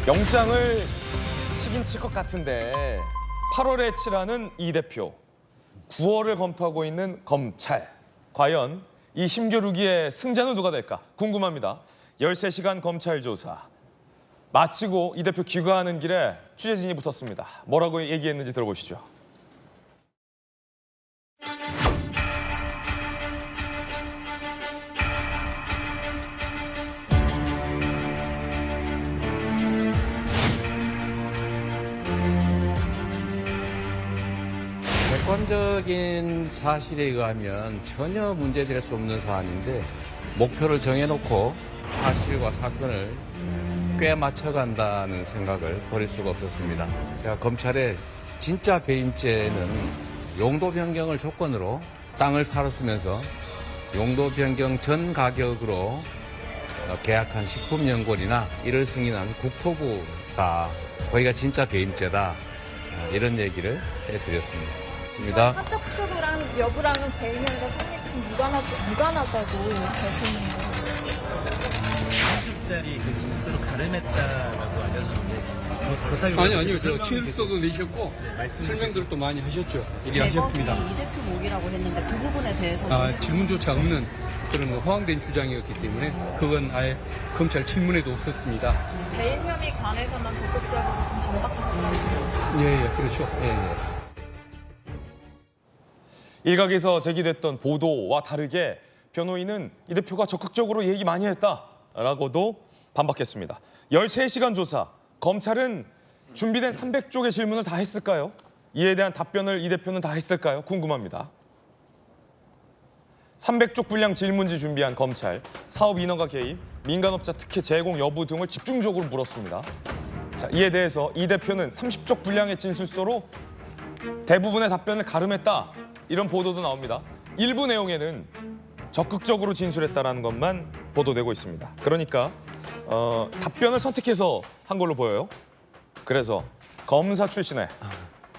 영장을 치긴 칠 것 같은데 8월에 치라는 이 대표, 9월을 검토하고 있는 검찰. 과연 이 힘겨루기의 승자는 누가 될까 궁금합니다. 13시간 검찰 조사. 마치고 이 대표 귀가하는 길에 취재진이 붙었습니다. 뭐라고 얘기했는지 들어보시죠. 객관적인 사실에 의하면 전혀 문제될 수 없는 사안인데 목표를 정해놓고 사실과 사건을 꽤 맞춰간다는 생각을 버릴 수가 없었습니다. 제가 검찰의 진짜 배임죄는 용도 변경을 조건으로 땅을 팔았으면서 용도 변경 전 가격으로 계약한 식품연골이나 이를 승인한 국토부가 거기가 진짜 배임죄다, 이런 얘기를 해드렸습니다. 사적 추구랑 여부랑은 배임형과 성립은 무관하다고 밝혔는데. 30짜리 그 진술로 가름했다라고 알려졌는데 아니요. 제가 진술서도 내셨고 설명들도 많이 하셨죠. 얘기하셨습니다. 이 대표 목이라고 했는데 그 부분에 대해서는 질문조차 없는 그런 허황된 주장이었기 때문에 그건 아예 검찰 질문에도 없었습니다. 배임 혐의 관해서만 적극적으로 좀 반박하셨다고. 예, 그렇죠. 예. 일각에서 제기됐던 보도와 다르게 변호인은 이 대표가 적극적으로 얘기 많이 했다라고도 반박했습니다. 13시간 조사, 검찰은 준비된 300쪽의 질문을 다 했을까요? 이에 대한 답변을 이 대표는 다 했을까요? 궁금합니다. 300쪽 분량 질문지 준비한 검찰, 사업 인허가 개입, 민간업자 특혜 제공 여부 등을 집중적으로 물었습니다. 자, 이에 대해서 이 대표는 30쪽 분량의 진술서로 대부분의 답변을 가름했다, 이런 보도도 나옵니다. 일부 내용에는 적극적으로 진술했다는 것만 보도되고 있습니다. 그러니까 답변을 선택해서 한 걸로 보여요. 그래서 검사 출신의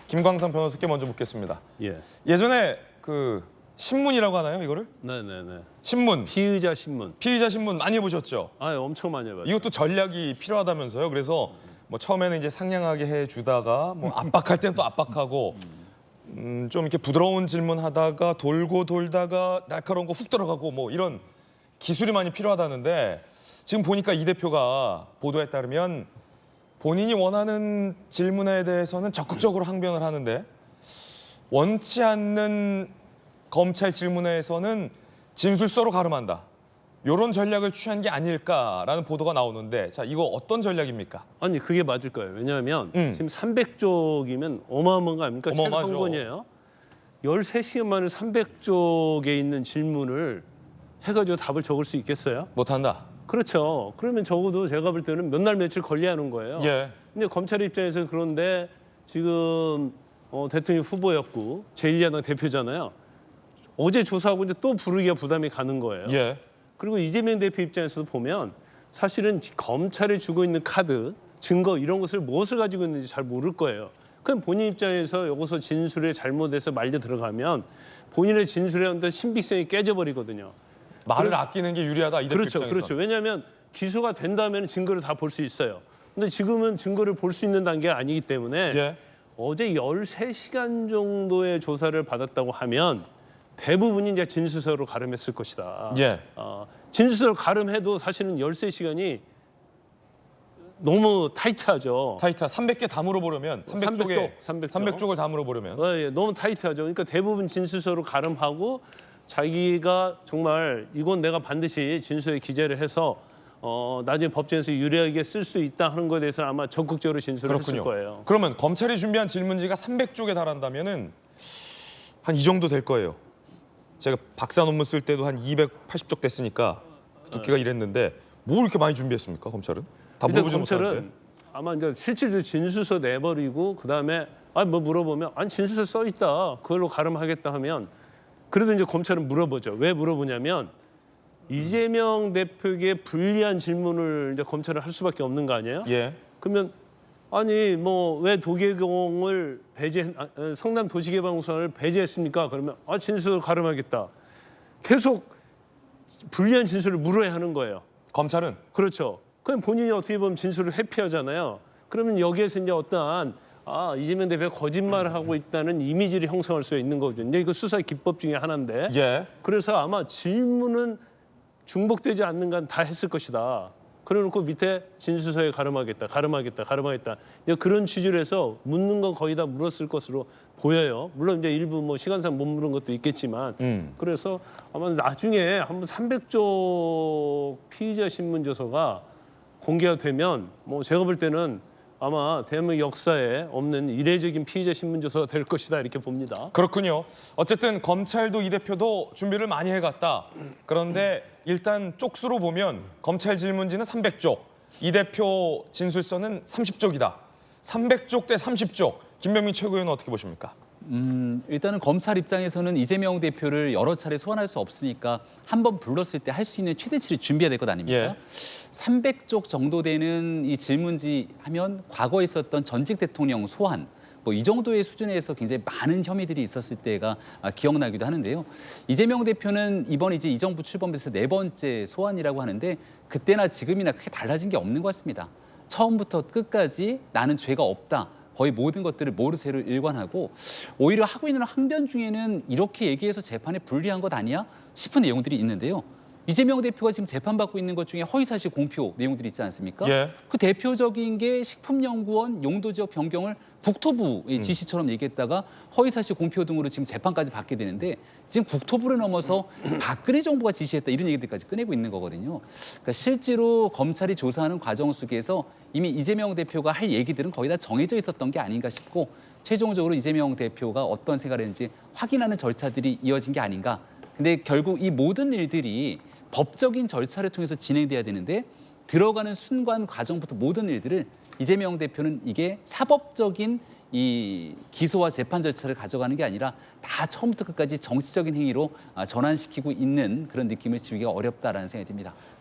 김광선 변호사께 먼저 묻겠습니다. 예. 예전에 그 신문이라고 하나요, 이거를? 네네네. 신문, 피의자 신문. 피의자 신문 많이 해보셨죠? 아, 엄청 많이 해봤죠. 이것도 전략이 필요하다면서요. 그래서 뭐 처음에는 이제 상냥하게 해주다가 뭐 압박할 때는 또 압박하고 좀 이렇게 부드러운 질문하다가 돌고 돌다가 날카로운 거 훅 들어가고 뭐 이런 기술이 많이 필요하다는데 지금 보니까 이 대표가 보도에 따르면 본인이 원하는 질문에 대해서는 적극적으로 항변을 하는데 원치 않는 검찰 질문에서는 진술서로 가름한다, 이런 전략을 취한 게 아닐까라는 보도가 나오는데, 자, 이거 어떤 전략입니까? 아니, 그게 맞을 거예요. 왜냐하면 지금 300쪽이면 어마어마한 거 아닙니까? 책 어마어마하죠. 한 권이에요. 13시간 만에 300쪽에 있는 질문을 해가지고 답을 적을 수 있겠어요? 못한다. 그렇죠. 그러면 적어도 제가 볼 때는 몇 날 며칠 걸려야 하는 거예요. 예. 근데 검찰 입장에서는 그런데 지금 대통령 후보였고 제1야당 대표잖아요. 어제 조사하고 이제 또 부르기가 부담이 가는 거예요. 예. 그리고 이재명 대표 입장에서도 보면 사실은 검찰이 주고 있는 카드, 증거 이런 것을 무엇을 가지고 있는지 잘 모를 거예요. 그럼 본인 입장에서 여기서 진술에 잘못해서 말려 들어가면 본인의 진술의 어떤 신빙성이 깨져버리거든요. 말을 아끼는 게 유리하다, 이 대표 그렇죠, 입장에서. 그렇죠. 왜냐하면 기소가 된다면 증거를 다 볼 수 있어요. 근데 지금은 증거를 볼 수 있는 단계가 아니기 때문에 예. 어제 13시간 정도의 조사를 받았다고 하면 대부분이 이제 진술서로 가름했을 것이다. 예. 진술서로 가름해도 사실은 13시간이 너무 타이트하죠. 타이타 300개 다 물어보려면 300쪽에 300쪽. 300쪽을 다 물어보려면 예, 너무 타이트하죠. 그러니까 대부분 진술서로 가름하고 자기가 정말 이건 내가 반드시 진술에 기재를 해서 나중에 법정에서 유리하게 쓸 수 있다 하는 것에 대해서 아마 적극적으로 진술을 했을 거예요. 그러면 검찰이 준비한 질문지가 300쪽에 달한다면은 한 이 정도 될 거예요. 제가 박사 논문 쓸 때도 한 280쪽 됐으니까 두께가 이랬는데 뭘 이렇게 많이 준비했습니까, 검찰은? 다 일단 물어보지 검찰은 못하는데. 아마 이제 실질적으로 진술서 내버리고 그다음에 뭐 물어보면 아니 진술서 써 있다, 그걸로 가름하겠다 하면 그래도 이제 검찰은 물어보죠. 왜 물어보냐면 이재명 대표에게 불리한 질문을 이제 검찰은 할 수밖에 없는 거 아니에요? 예. 그러면 아니 뭐 왜 도계공을 성남 도시개발공사를 배제했습니까? 그러면 진술을 가름하겠다. 계속 불리한 진술을 물어야 하는 거예요. 검찰은 그렇죠. 그럼 본인이 어떻게 보면 진술을 회피하잖아요. 그러면 여기에서 이제 어떠한 이재명 대표가 거짓말을 하고 있다는 이미지를 형성할 수 있는 거거든요. 이거 수사의 기법 중에 하나인데. 예. 그래서 아마 질문은 중복되지 않는 간 다 했을 것이다. 그래놓고 밑에 진술서에 가름하겠다. 이제 그런 취지로 해서 묻는 건 거의 다 물었을 것으로 보여요. 물론 이제 일부 뭐 시간상 못 물은 것도 있겠지만. 그래서 아마 나중에 한번 300쪽 피의자 신문조서가 공개가 되면 뭐 제가 볼 때는 아마 대한민국 역사에 없는 이례적인 피의자 신문조서가 될 것이다 이렇게 봅니다. 그렇군요. 어쨌든 검찰도 이 대표도 준비를 많이 해갔다. 그런데 일단 쪽수로 보면 검찰 질문지는 300쪽, 이 대표 진술서는 30쪽이다. 300쪽 대 30쪽. 김병민 최고위원은 어떻게 보십니까? 일단은 검찰 입장에서는 이재명 대표를 여러 차례 소환할 수 없으니까 한 번 불렀을 때 할 수 있는 최대치를 준비해야 될 것 아닙니까? 예. 300쪽 정도 되는 이 질문지 하면 과거에 있었던 전직 대통령 소환 뭐 이 정도의 수준에서 굉장히 많은 혐의들이 있었을 때가 기억나기도 하는데요. 이재명 대표는 이번 이제 이 정부 출범에서 4번째 소환이라고 하는데 그때나 지금이나 크게 달라진 게 없는 것 같습니다. 처음부터 끝까지 나는 죄가 없다. 거의 모든 것들을 모르쇠로 일관하고 오히려 하고 있는 항변 중에는 이렇게 얘기해서 재판에 불리한 것 아니야 싶은 내용들이 있는데요. 이재명 대표가 지금 재판받고 있는 것 중에 허위사실 공표 내용들이 있지 않습니까? 예. 그 대표적인 게 식품연구원 용도지역 변경을 국토부의 지시처럼 얘기했다가 허위사실 공표 등으로 지금 재판까지 받게 되는데 지금 국토부를 넘어서 박근혜 정부가 지시했다 이런 얘기들까지 꺼내고 있는 거거든요. 그러니까 실제로 검찰이 조사하는 과정 속에서 이미 이재명 대표가 할 얘기들은 거의 다 정해져 있었던 게 아닌가 싶고 최종적으로 이재명 대표가 어떤 생각을 했는지 확인하는 절차들이 이어진 게 아닌가. 근데 결국 이 모든 일들이 법적인 절차를 통해서 진행돼야 되는데 들어가는 순간 과정부터 모든 일들을 이재명 대표는 이게 사법적인 이 기소와 재판 절차를 가져가는 게 아니라 다 처음부터 끝까지 정치적인 행위로 전환시키고 있는 그런 느낌을 지우기가 어렵다라는 생각이 듭니다.